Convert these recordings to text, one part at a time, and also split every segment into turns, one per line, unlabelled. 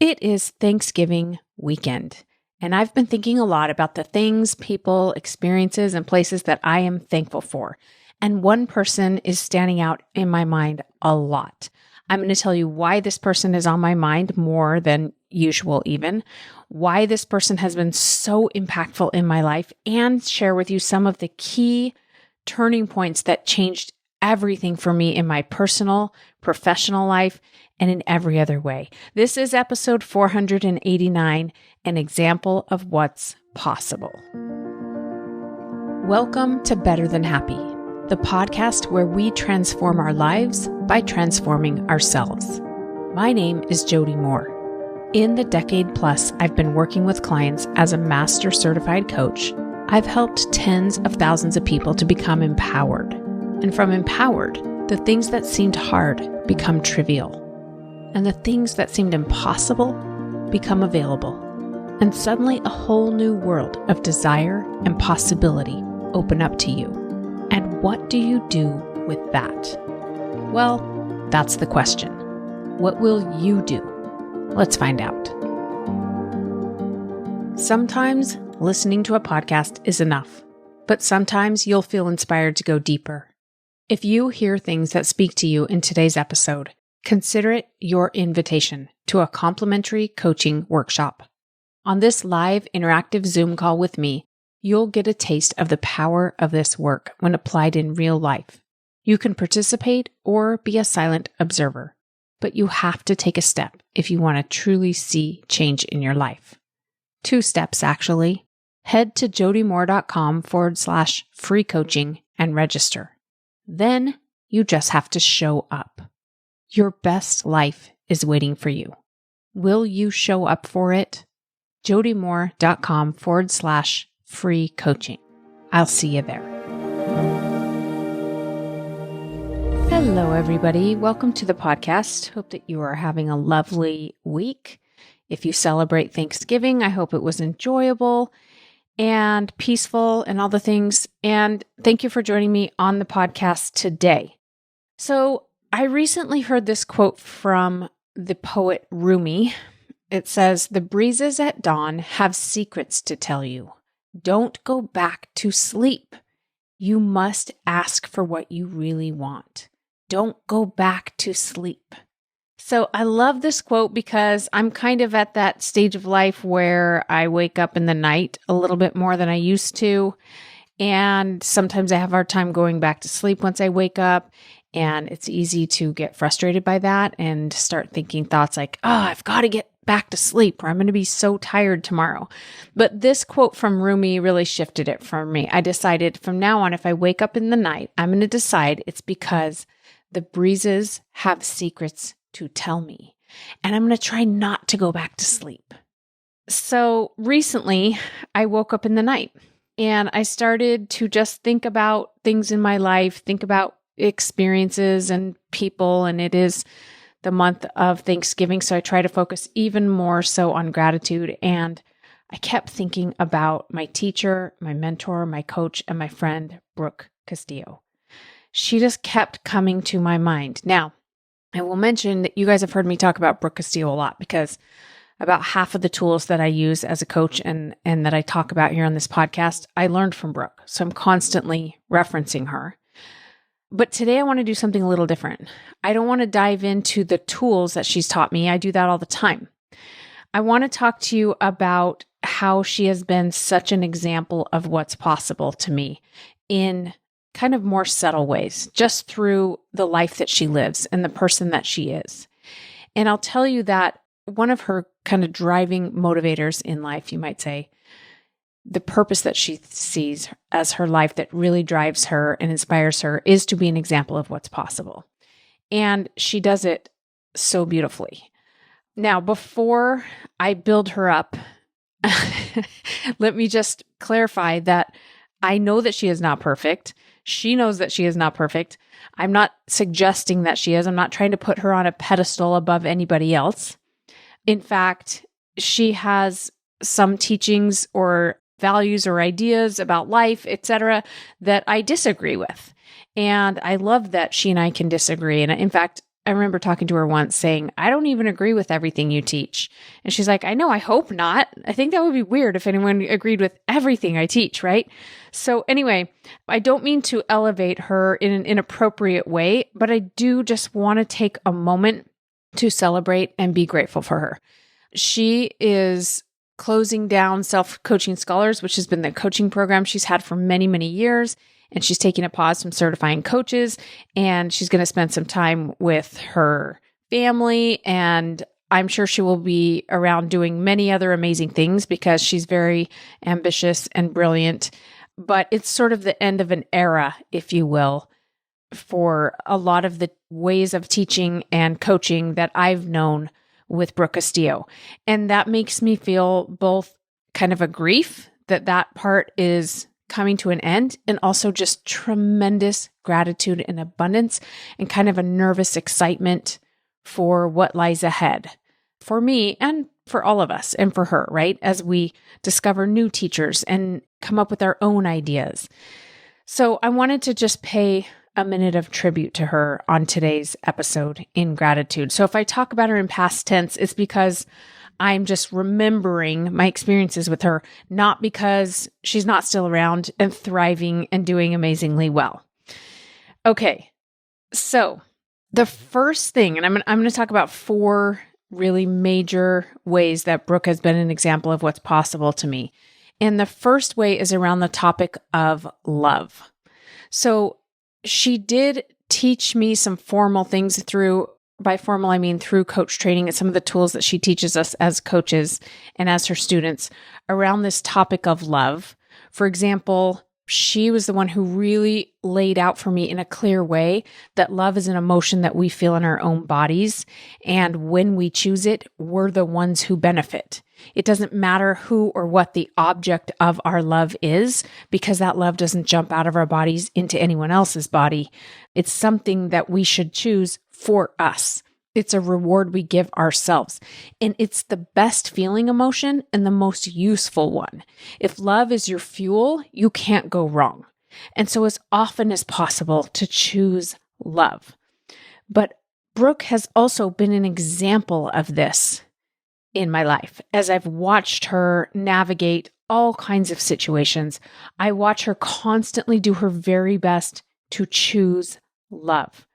It is Thanksgiving weekend, and I've been thinking a lot about the things, people, experiences, and places that I am thankful for. And one person is standing out in my mind a lot. I'm going to tell you why this person is on my mind more than usual even, why this person has been so impactful in my life, and share with you some of the key turning points that changed everything for me in my personal, professional life, and in every other way. This is episode 489, an example of what's possible. Welcome to Better Than Happy, the podcast where we transform our lives by transforming ourselves. My name is Jody Moore. In the decade plus I've been working with clients as a master certified coach, I've helped tens of thousands of people to become empowered. And from empowered, the things that seemed hard become trivial. And the things that seemed impossible become available. And suddenly a whole new world of desire and possibility open up to you. And what do you do with that? Well, that's the question. What will you do? Let's find out. Sometimes listening to a podcast is enough, but sometimes you'll feel inspired to go deeper. If you hear things that speak to you in today's episode, consider it your invitation to a complimentary coaching workshop. On this live interactive Zoom call with me, you'll get a taste of the power of this work when applied in real life. You can participate or be a silent observer, but you have to take a step if you want to truly see change in your life. 2 steps, actually. Head to jodymoore.com/free coaching and register. Then you just have to show up. Your best life is waiting for you. Will you show up for it? jodymoore.com/free coaching. I'll see you there. Hello, everybody. Welcome to the podcast. Hope that you are having a lovely week. If you celebrate Thanksgiving, I hope it was enjoyable and peaceful and all the things. And thank you for joining me on the podcast today. So I recently heard this quote from the poet Rumi. It says, "The breezes at dawn have secrets to tell you. Don't go back to sleep. You must ask for what you really want. Don't go back to sleep." So I love this quote because I'm kind of at that stage of life where I wake up in the night a little bit more than I used to. And sometimes I have a hard time going back to sleep once I wake up. And it's easy to get frustrated by that and start thinking thoughts like, oh, I've got to get back to sleep or I'm going to be so tired tomorrow. But this quote from Rumi really shifted it for me. I decided from now on, if I wake up in the night, I'm going to decide it's because the breezes have secrets to tell me. And I'm going to try not to go back to sleep. So recently, I woke up in the night and I started to just think about things in my life, think about experiences and people. And it is the month of Thanksgiving, so I try to focus even more so on gratitude. And I kept thinking about my teacher, my mentor, my coach, and my friend, Brooke Castillo. She just kept coming to my mind. Now, I will mention that you guys have heard me talk about Brooke Castillo a lot because about half of the tools that I use as a coach and that I talk about here on this podcast, I learned from Brooke. So I'm constantly referencing her. But today I want to do something a little different. I don't want to dive into the tools that she's taught me. I do that all the time. I want to talk to you about how she has been such an example of what's possible to me in kind of more subtle ways, just through the life that she lives and the person that she is. And I'll tell you that one of her kind of driving motivators in life, you might say, the purpose that she sees as her life that really drives her and inspires her is to be an example of what's possible. And she does it so beautifully. Now, before I build her up, let me just clarify that I know that she is not perfect. She knows that she is not perfect. I'm not suggesting that she is. I'm not trying to put her on a pedestal above anybody else. In fact, she has some teachings or values or ideas about life, etc., that I disagree with. And I love that she and I can disagree. And in fact, I remember talking to her once saying, I don't even agree with everything you teach. And she's like, I know, I hope not. I think that would be weird if anyone agreed with everything I teach, right? So anyway, I don't mean to elevate her in an inappropriate way, but I do just want to take a moment to celebrate and be grateful for her. She is closing down Self-Coaching Scholars, which has been the coaching program she's had for many, many years. And she's taking a pause from certifying coaches, and she's going to spend some time with her family. And I'm sure she will be around doing many other amazing things because she's very ambitious and brilliant. But it's sort of the end of an era, if you will, for a lot of the ways of teaching and coaching that I've known with Brooke Castillo. And that makes me feel both kind of a grief that that part is coming to an end, and also just tremendous gratitude and abundance and kind of a nervous excitement for what lies ahead for me and for all of us and for her, right? As we discover new teachers and come up with our own ideas. So I wanted to just pay a minute of tribute to her on today's episode in gratitude. So if I talk about her in past tense, it's because I'm just remembering my experiences with her, not because she's not still around and thriving and doing amazingly well. Okay, so the first thing, and I'm going to talk about 4 really major ways that Brooke has been an example of what's possible to me. And the first way is around the topic of love. So she did teach me some formal things by formal, I mean through coach training and some of the tools that she teaches us as coaches and as her students around this topic of love. For example, she was the one who really laid out for me in a clear way that love is an emotion that we feel in our own bodies. And when we choose it, we're the ones who benefit. It doesn't matter who or what the object of our love is, because that love doesn't jump out of our bodies into anyone else's body. It's something that we should choose for us. It's a reward we give ourselves. And it's the best feeling emotion and the most useful one. If love is your fuel, you can't go wrong. And so as often as possible to choose love. But Brooke has also been an example of this in my life. As I've watched her navigate all kinds of situations, I watch her constantly do her very best to choose love.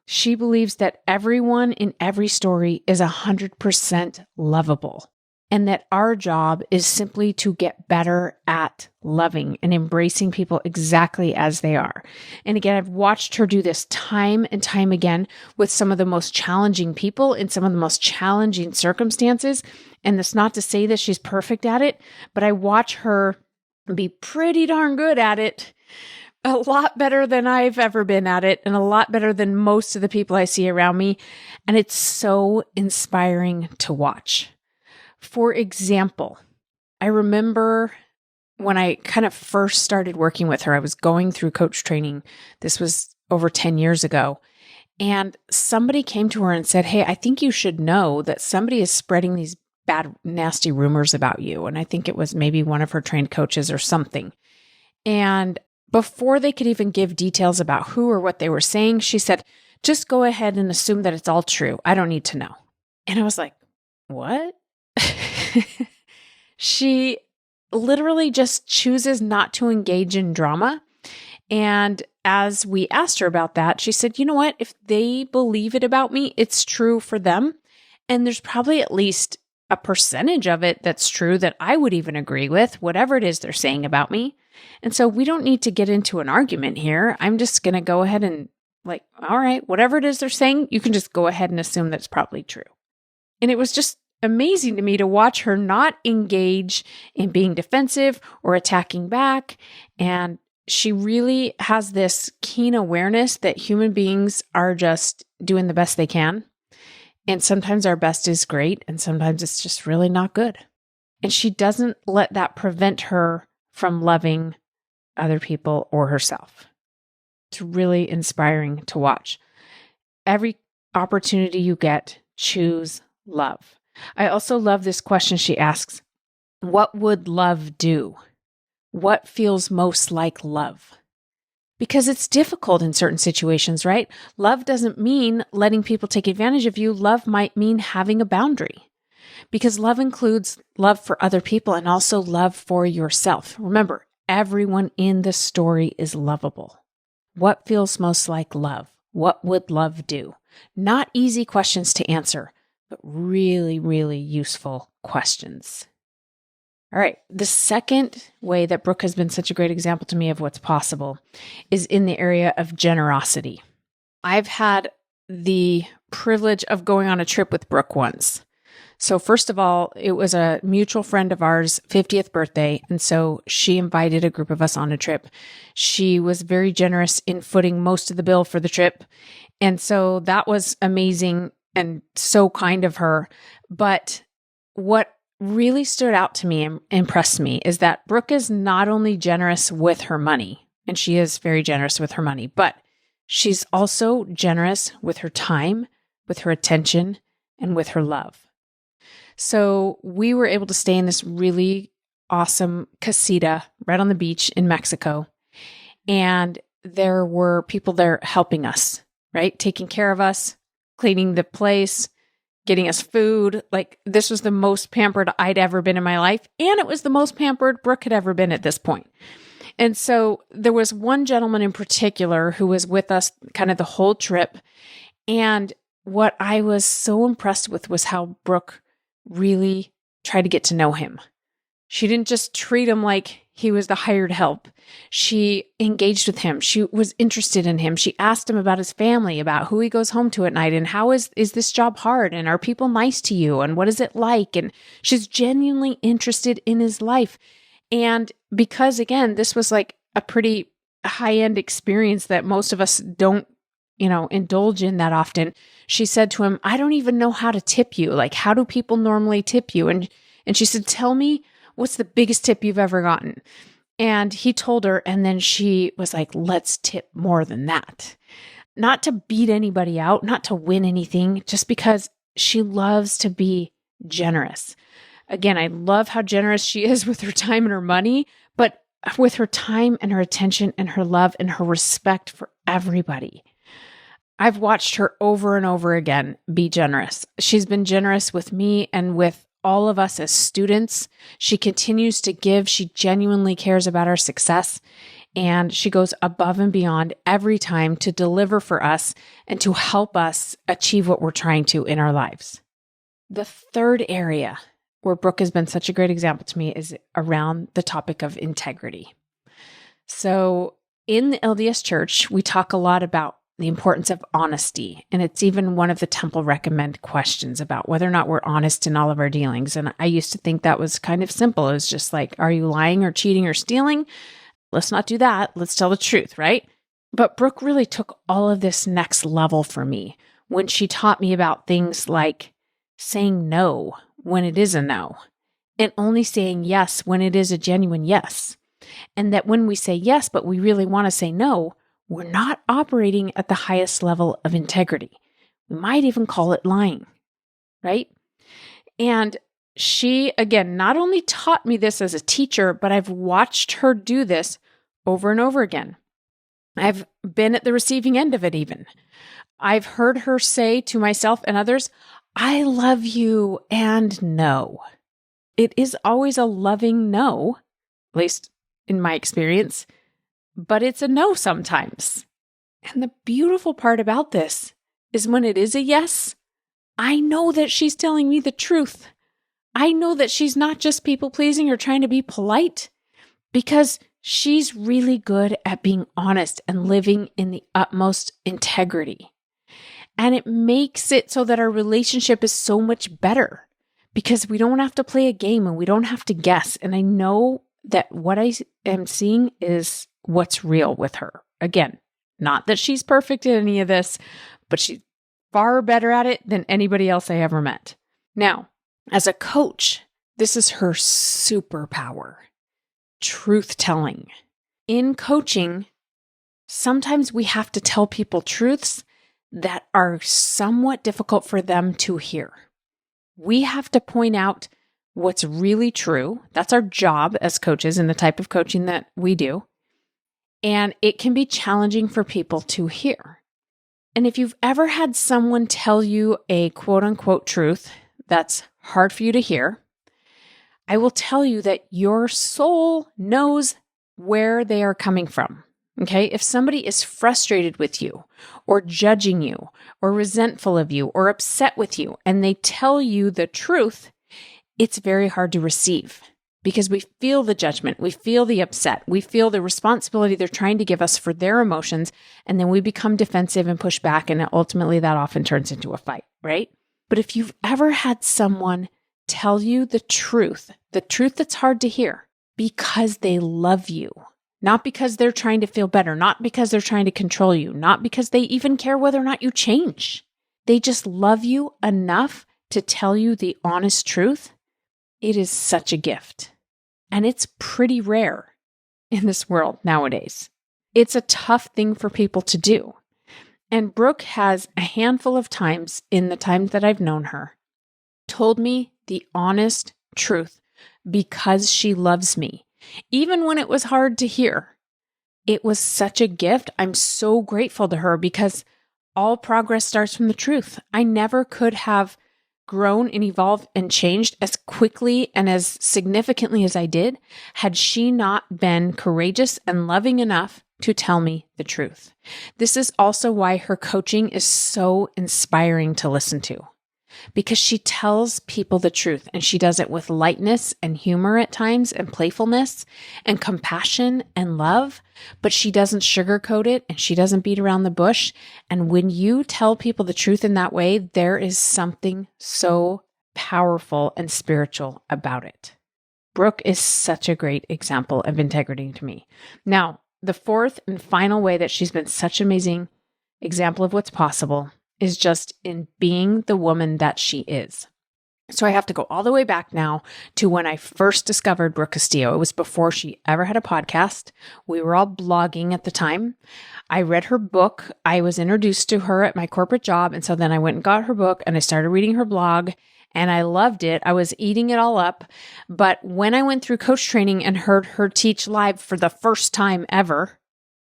She believes that everyone in every story is 100% lovable, and that our job is simply to get better at loving and embracing people exactly as they are. And again, I've watched her do this time and time again with some of the most challenging people in some of the most challenging circumstances. And that's not to say that she's perfect at it, but I watch her be pretty darn good at it. A lot better than I've ever been at it, and a lot better than most of the people I see around me. And it's so inspiring to watch. For example, I remember when I kind of first started working with her, I was going through coach training. This was over 10 years ago. And somebody came to her and said, hey, I think you should know that somebody is spreading these bad, nasty rumors about you. And I think it was maybe one of her trained coaches or something. And before they could even give details about who or what they were saying, she said, just go ahead and assume that it's all true. I don't need to know. And I was like, what? She literally just chooses not to engage in drama. And as we asked her about that, she said, you know what? If they believe it about me, it's true for them. And there's probably at least a percentage of it that's true that I would even agree with, whatever it is they're saying about me. And so we don't need to get into an argument here. I'm just going to go ahead and all right, whatever it is they're saying, you can just go ahead and assume that's probably true. And it was just amazing to me to watch her not engage in being defensive or attacking back. And she really has this keen awareness that human beings are just doing the best they can. And sometimes our best is great, and sometimes it's just really not good. And she doesn't let that prevent her from loving other people or herself. It's really inspiring to watch. Every opportunity you get, choose love. I also love this question she asks, what would love do? What feels most like love? because it's difficult in certain situations, right? Love doesn't mean letting people take advantage of you. Love might mean having a boundary, because love includes love for other people and also love for yourself. Remember, everyone in the story is lovable. What feels most like love? What would love do? Not easy questions to answer, but really, really useful questions. All right. The second way that Brooke has been such a great example to me of what's possible is in the area of generosity. I've had the privilege of going on a trip with Brooke once. So first of all, it was a mutual friend of ours' 50th birthday. And so she invited a group of us on a trip. She was very generous in footing most of the bill for the trip. And so that was amazing and so kind of her. But what really stood out to me and impressed me is that Brooke is not only generous with her money, and she is very generous with her money, but she's also generous with her time, with her attention, and with her love. So we were able to stay in this really awesome casita right on the beach in Mexico. And there were people there helping us, right? Taking care of us, cleaning the place, getting us food. Like, this was the most pampered I'd ever been in my life. And it was the most pampered Brooke had ever been at this point. And so there was one gentleman in particular who was with us kind of the whole trip. And what I was so impressed with was how Brooke really tried to get to know him. She didn't just treat him like he was the hired help. She engaged with him. She was interested in him. She asked him about his family, about who he goes home to at night, and how is this job hard, and are people nice to you, and what is it like? And she's genuinely interested in his life. And because, again, this was like a pretty high-end experience that most of us don't indulge in that often. She said to him, I don't even know how to tip you. Like, how do people normally tip you? And she said, tell me, what's the biggest tip you've ever gotten? And he told her, and then she was like, let's tip more than that. Not to beat anybody out, not to win anything, just because she loves to be generous. Again, I love how generous she is with her time and her money, but with her time and her attention and her love and her respect for everybody. I've watched her over and over again be generous. She's been generous with me and with all of us as students. She continues to give. She genuinely cares about our success, and she goes above and beyond every time to deliver for us and to help us achieve what we're trying to in our lives. The third area where Brooke has been such a great example to me is around the topic of integrity. So in the LDS Church, we talk a lot about the importance of honesty. And it's even one of the temple recommend questions about whether or not we're honest in all of our dealings. And I used to think that was kind of simple. It was just like, are you lying or cheating or stealing? Let's not do that. Let's tell the truth, right? But Brooke really took all of this next level for me when she taught me about things like saying no when it is a no, and only saying yes when it is a genuine yes. And that when we say yes, but we really want to say no, we're not operating at the highest level of integrity. We might even call it lying, right? And she, again, not only taught me this as a teacher, but I've watched her do this over and over again. I've been at the receiving end of it even. I've heard her say to myself and others, I love you and no. It is always a loving no, at least in my experience, but it's a no sometimes. And the beautiful part about this is when it is a yes, I know that she's telling me the truth. I know that she's not just people pleasing or trying to be polite, because she's really good at being honest and living in the utmost integrity. And it makes it so that our relationship is so much better because we don't have to play a game and we don't have to guess. And I know that what I am seeing is what's real with her. Again, not that she's perfect at any of this, but she's far better at it than anybody else I ever met. Now, as a coach, this is her superpower, truth telling. In coaching, sometimes we have to tell people truths that are somewhat difficult for them to hear. We have to point out what's really true. That's our job as coaches in the type of coaching that we do. And it can be challenging for people to hear. And if you've ever had someone tell you a quote unquote truth that's hard for you to hear, I will tell you that your soul knows where they are coming from. Okay? If somebody is frustrated with you or judging you or resentful of you or upset with you and they tell you the truth, it's very hard to receive because we feel the judgment, we feel the upset, we feel the responsibility they're trying to give us for their emotions, and then we become defensive and push back, and ultimately that often turns into a fight, right? But if you've ever had someone tell you the truth that's hard to hear because they love you, not because they're trying to feel better, not because they're trying to control you, not because they even care whether or not you change. They just love you enough to tell you the honest truth. It is such a gift. And it's pretty rare in this world nowadays. It's a tough thing for people to do. And Brooke has a handful of times in the time that I've known her told me the honest truth because she loves me. Even when it was hard to hear, it was such a gift. I'm so grateful to her because all progress starts from the truth. I never could have grown and evolved and changed as quickly and as significantly as I did had she not been courageous and loving enough to tell me the truth. This is also why her coaching is so inspiring to listen to, because she tells people the truth and she does it with lightness and humor at times and playfulness and compassion and love, but she doesn't sugarcoat it and she doesn't beat around the bush. And when you tell people the truth in that way, there is something so powerful and spiritual about it. Brooke is such a great example of integrity to me. Now, the fourth and final way that she's been such an amazing example of what's possible is just in being the woman that she is. So I have to go all the way back now to when I first discovered Brooke Castillo. It was before she ever had a podcast. We were all blogging at the time. I read her book. I was introduced to her at my corporate job. And so then I went and got her book and I started reading her blog and I loved it. I was eating it all up. But when I went through coach training and heard her teach live for the first time ever,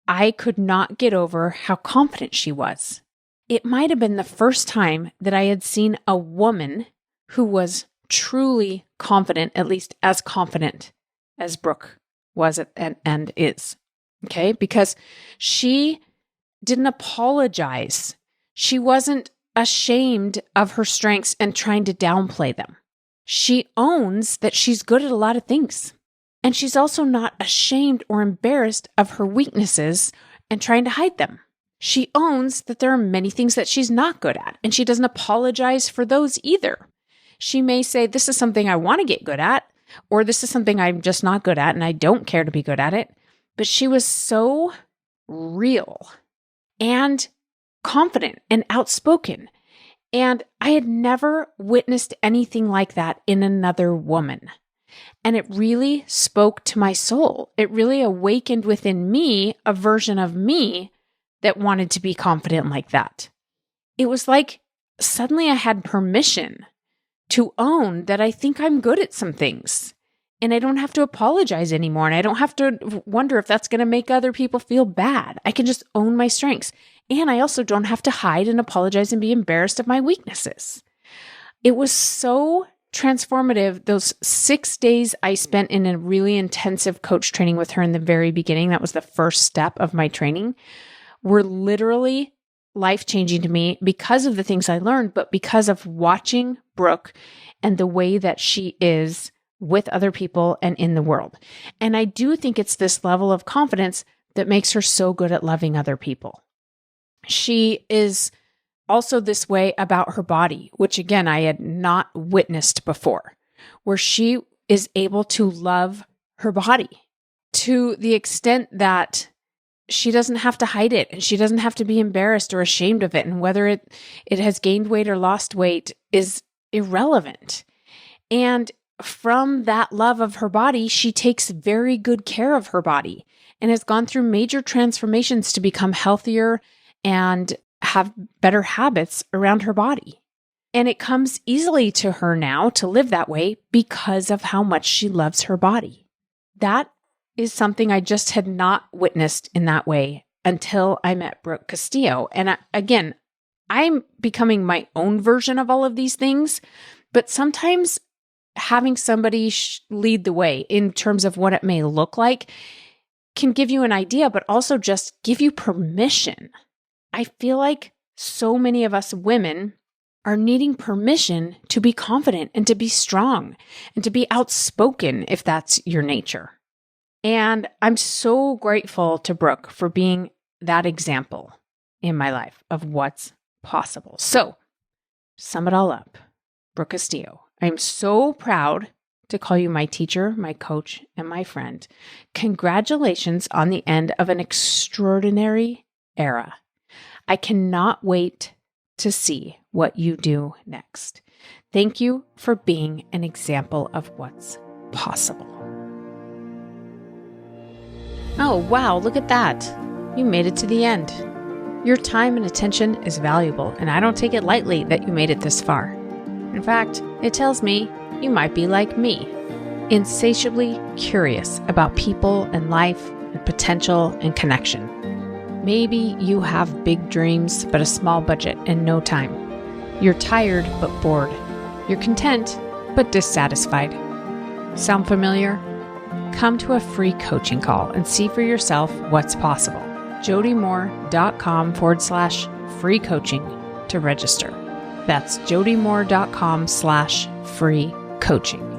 I could not get over how confident she was. It might have been the first time that I had seen a woman who was truly confident, at least as confident as Brooke was and is. Okay? Because she didn't apologize. She wasn't ashamed of her strengths and trying to downplay them. She owns that she's good at a lot of things. And she's also not ashamed or embarrassed of her weaknesses and trying to hide them. She owns that there are many things that she's not good at, and she doesn't apologize for those either. She may say, this is something I want to get good at, or this is something I'm just not good at, and I don't care to be good at it. But she was so real and confident and outspoken. And I had never witnessed anything like that in another woman. And it really spoke to my soul. It really awakened within me a version of me that wanted to be confident like that. It was like suddenly I had permission to own that I think I'm good at some things. And I don't have to apologize anymore. And I don't have to wonder if that's going to make other people feel bad. I can just own my strengths. And I also don't have to hide and apologize and be embarrassed of my weaknesses. It was so transformative. Those 6 days I spent in a really intensive coach training with her in the very beginning, that was the first step of my training, were literally life-changing to me because of the things I learned, but because of watching Brooke and the way that she is with other people and in the world. And I do think it's this level of confidence that makes her so good at loving other people. She is also this way about her body, which again, I had not witnessed before, where she is able to love her body to the extent that she doesn't have to hide it and she doesn't have to be embarrassed or ashamed of it. And whether it has gained weight or lost weight is irrelevant. And from that love of her body, she takes very good care of her body and has gone through major transformations to become healthier and have better habits around her body. And it comes easily to her now to live that way because of how much she loves her body. That is something I just had not witnessed in that way until I met Brooke Castillo. And again, I'm becoming my own version of all of these things, but sometimes having somebody lead the way in terms of what it may look like can give you an idea, but also just give you permission. I feel like so many of us women are needing permission to be confident and to be strong and to be outspoken if that's your nature. And I'm so grateful to Brooke for being that example in my life of what's possible. So, sum it all up, Brooke Castillo, I'm so proud to call you my teacher, my coach, and my friend. Congratulations on the end of an extraordinary era. I cannot wait to see what you do next. Thank you for being an example of what's possible. Oh, wow, look at that. You made it to the end. Your time and attention is valuable, and I don't take it lightly that you made it this far. In fact, it tells me you might be like me, insatiably curious about people and life and potential and connection. Maybe you have big dreams, but a small budget and no time. You're tired, but bored. You're content, but dissatisfied. Sound familiar? Come to a free coaching call and see for yourself what's possible. jodymoore.com/free coaching to register. That's jodymoore.com/free coaching.